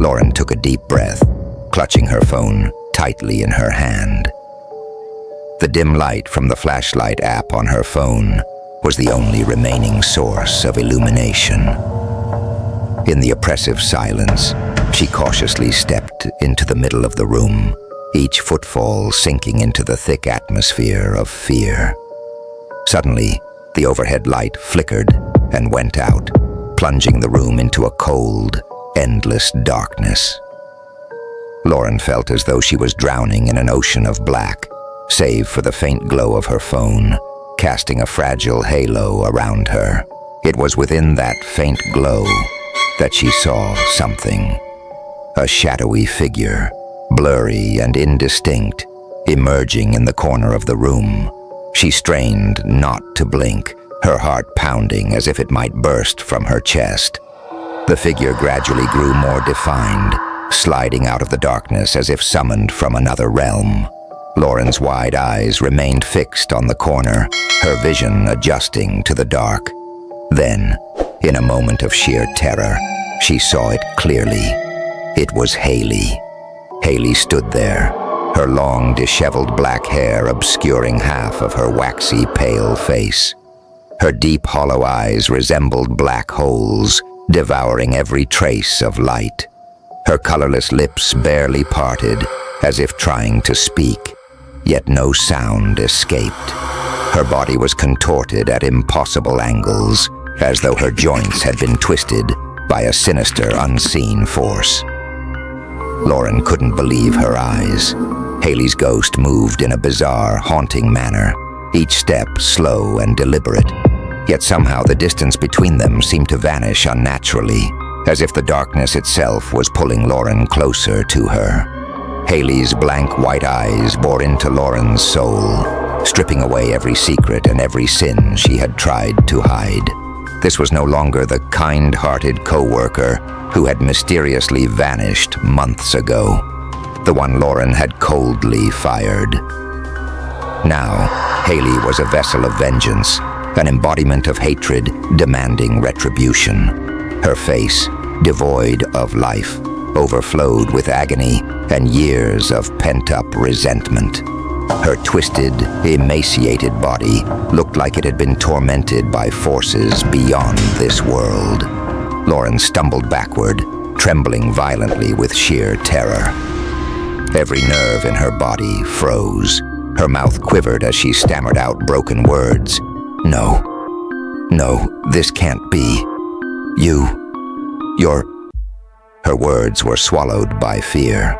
Lauren took a deep breath, clutching her phone tightly in her hand. The dim light from the flashlight app on her phone was the only remaining source of illumination. In the oppressive silence, she cautiously stepped into the middle of the room, each footfall sinking into the thick atmosphere of fear. Suddenly, the overhead light flickered and went out, plunging the room into a cold, endless darkness. Lauren felt as though she was drowning in an ocean of black, save for the faint glow of her phone, casting a fragile halo around her. It was within that faint glow that she saw something. A shadowy figure, blurry and indistinct, emerging in the corner of the room. She strained not to blink, her heart pounding as if it might burst from her chest. The figure gradually grew more defined, sliding out of the darkness as if summoned from another realm. Lauren's wide eyes remained fixed on the corner, her vision adjusting to the dark. Then, in a moment of sheer terror, she saw it clearly. It was Hailey. Hailey stood there, her long, disheveled black hair obscuring half of her waxy, pale face. Her deep, hollow eyes resembled black holes, devouring every trace of light. Her colorless lips barely parted, as if trying to speak, yet no sound escaped. Her body was contorted at impossible angles, as though her joints had been twisted by a sinister, unseen force. Lauren couldn't believe her eyes. Hailey's ghost moved in a bizarre, haunting manner, each step slow and deliberate. Yet somehow the distance between them seemed to vanish unnaturally, as if the darkness itself was pulling Lauren closer to her. Hailey's blank white eyes bore into Lauren's soul, stripping away every secret and every sin she had tried to hide. This was no longer the kind-hearted coworker who had mysteriously vanished months ago, the one Lauren had coldly fired. Now, Hailey was a vessel of vengeance, an embodiment of hatred demanding retribution. Her face, devoid of life, overflowed with agony and years of pent-up resentment. Her twisted, emaciated body looked like it had been tormented by forces beyond this world. Lauren stumbled backward, trembling violently with sheer terror. Every nerve in her body froze. Her mouth quivered as she stammered out broken words. No, this can't be. You're... Her words were swallowed by fear.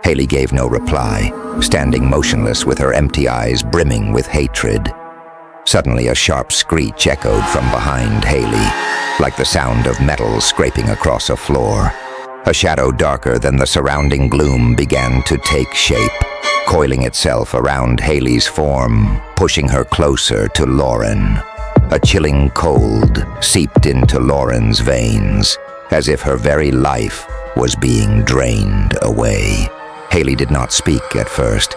Hailey gave no reply, standing motionless with her empty eyes brimming with hatred. Suddenly, a sharp screech echoed from behind Hailey, like the sound of metal scraping across a floor. A shadow darker than the surrounding gloom began to take shape, coiling itself around Hailey's form, pushing her closer to Lauren. A chilling cold seeped into Lauren's veins, as if her very life was being drained away. Hailey did not speak at first,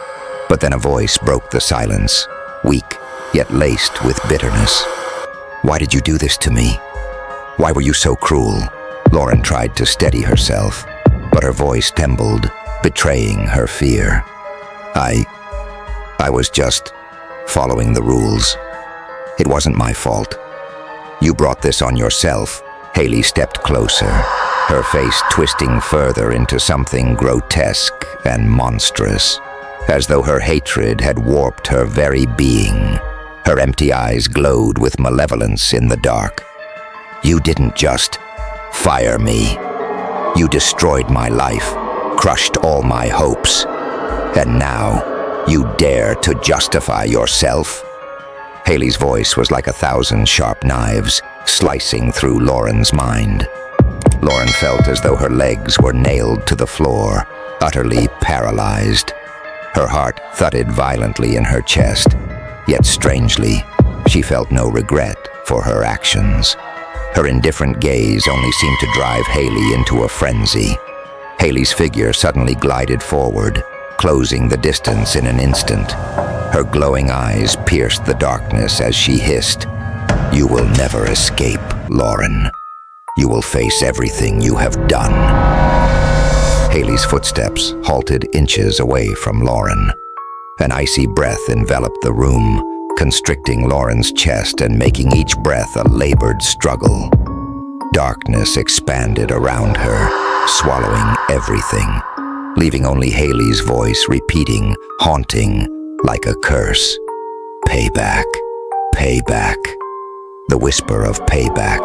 but then a voice broke the silence, weak yet laced with bitterness. "Why did you do this to me? Why were you so cruel?" Lauren tried to steady herself, but her voice trembled, betraying her fear. I was just following the rules. It wasn't my fault. You brought this on yourself." Hailey stepped closer, her face twisting further into something grotesque and monstrous, as though her hatred had warped her very being. Her empty eyes glowed with malevolence in the dark. "You didn't just fire me. You destroyed my life, crushed all my hopes, and now you dare to justify yourself?" Hailey's voice was like 1,000 sharp knives, slicing through Lauren's mind. Lauren felt as though her legs were nailed to the floor, utterly paralyzed. Her heart thudded violently in her chest, yet strangely, she felt no regret for her actions. Her indifferent gaze only seemed to drive Hailey into a frenzy. Hailey's figure suddenly glided forward, closing the distance in an instant. Her glowing eyes pierced the darkness as she hissed, "You will never escape, Lauren. You will face everything you have done." Hailey's footsteps halted inches away from Lauren. An icy breath enveloped the room, constricting Lauren's chest and making each breath a labored struggle. Darkness expanded around her, swallowing everything, leaving only Hailey's voice repeating, haunting, like a curse. Payback, payback. The whisper of payback,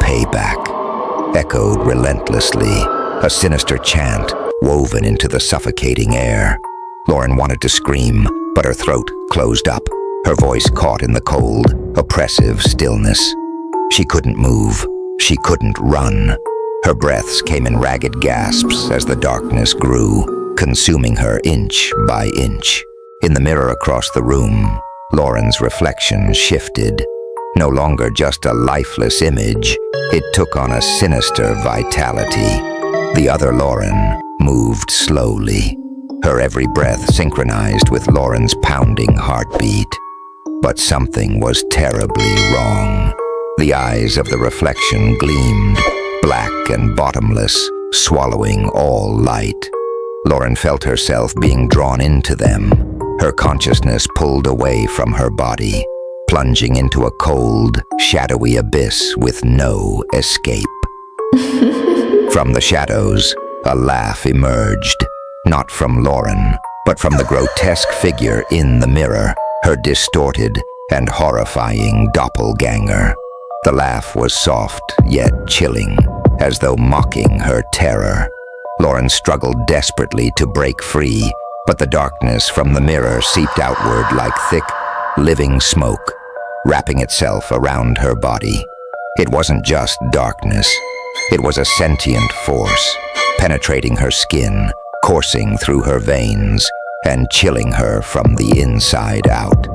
payback, echoed relentlessly, a sinister chant woven into the suffocating air. Lauren wanted to scream, but her throat closed up, her voice caught in the cold, oppressive stillness. She couldn't move. She couldn't run. Her breaths came in ragged gasps as the darkness grew, consuming her inch by inch. In the mirror across the room, Lauren's reflection shifted. No longer just a lifeless image, it took on a sinister vitality. The other Lauren moved slowly, her every breath synchronized with Lauren's pounding heartbeat. But something was terribly wrong. The eyes of the reflection gleamed, black and bottomless, swallowing all light. Lauren felt herself being drawn into them, her consciousness pulled away from her body, plunging into a cold, shadowy abyss with no escape. From the shadows, a laugh emerged, not from Lauren, but from the grotesque figure in the mirror, her distorted and horrifying doppelganger. The laugh was soft, yet chilling, as though mocking her terror. Lauren struggled desperately to break free, but the darkness from the mirror seeped outward like thick, living smoke, wrapping itself around her body. It wasn't just darkness. It was a sentient force, penetrating her skin, coursing through her veins, and chilling her from the inside out.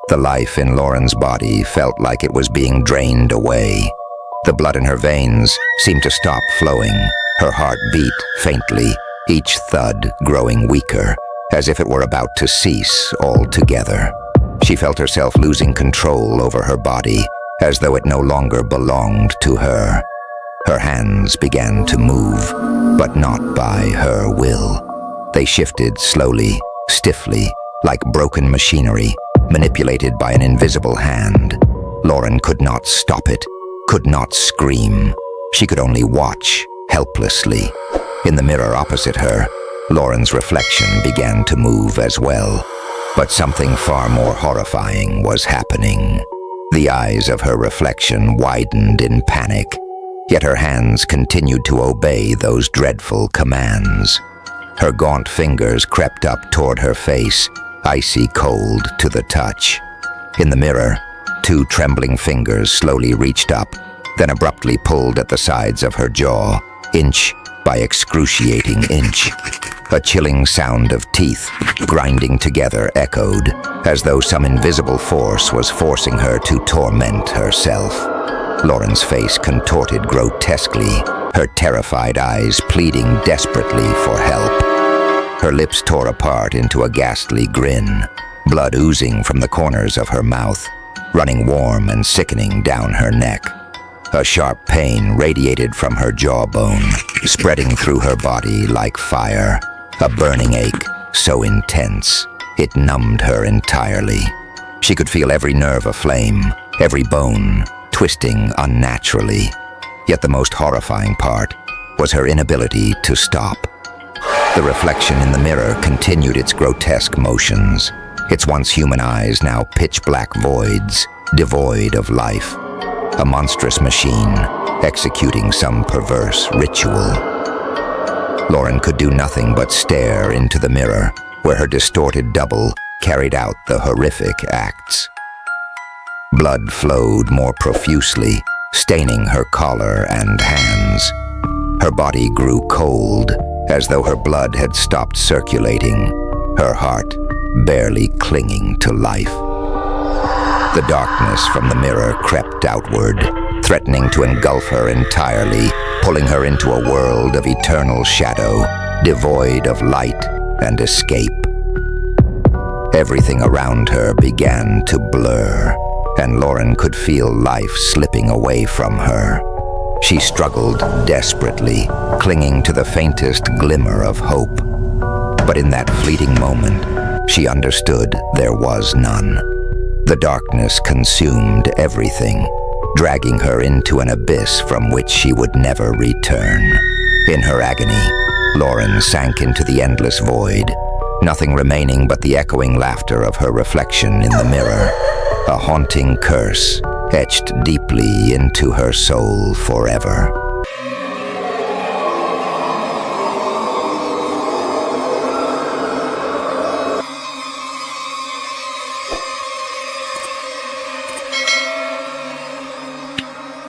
The life in Lauren's body felt like it was being drained away. The blood in her veins seemed to stop flowing. Her heart beat faintly, each thud growing weaker, as if it were about to cease altogether. She felt herself losing control over her body, as though it no longer belonged to her. Her hands began to move, but not by her will. They shifted slowly, stiffly, like broken machinery, manipulated by an invisible hand. Lauren could not stop it, could not scream. She could only watch, helplessly. In the mirror opposite her, Lauren's reflection began to move as well. But something far more horrifying was happening. The eyes of her reflection widened in panic, yet her hands continued to obey those dreadful commands. Her gaunt fingers crept up toward her face, icy cold to the touch. In the mirror, two trembling fingers slowly reached up, then abruptly pulled at the sides of her jaw, inch by excruciating inch. A chilling sound of teeth grinding together echoed, as though some invisible force was forcing her to torment herself. Lauren's face contorted grotesquely, her terrified eyes pleading desperately for help. Her lips tore apart into a ghastly grin, blood oozing from the corners of her mouth, running warm and sickening down her neck. A sharp pain radiated from her jawbone, spreading through her body like fire. A burning ache, so intense, it numbed her entirely. She could feel every nerve aflame, every bone twisting unnaturally. Yet the most horrifying part was her inability to stop. The reflection in the mirror continued its grotesque motions, its once human eyes now pitch-black voids, devoid of life. A monstrous machine, executing some perverse ritual. Lauren could do nothing but stare into the mirror, where her distorted double carried out the horrific acts. Blood flowed more profusely, staining her collar and hands. Her body grew cold, as though her blood had stopped circulating, her heart barely clinging to life. The darkness from the mirror crept outward, threatening to engulf her entirely, pulling her into a world of eternal shadow, devoid of light and escape. Everything around her began to blur, and Lauren could feel life slipping away from her. She struggled desperately, clinging to the faintest glimmer of hope. But in that fleeting moment, she understood there was none. The darkness consumed everything, dragging her into an abyss from which she would never return. In her agony, Lauren sank into the endless void, nothing remaining but the echoing laughter of her reflection in the mirror, a haunting curse etched deeply into her soul forever.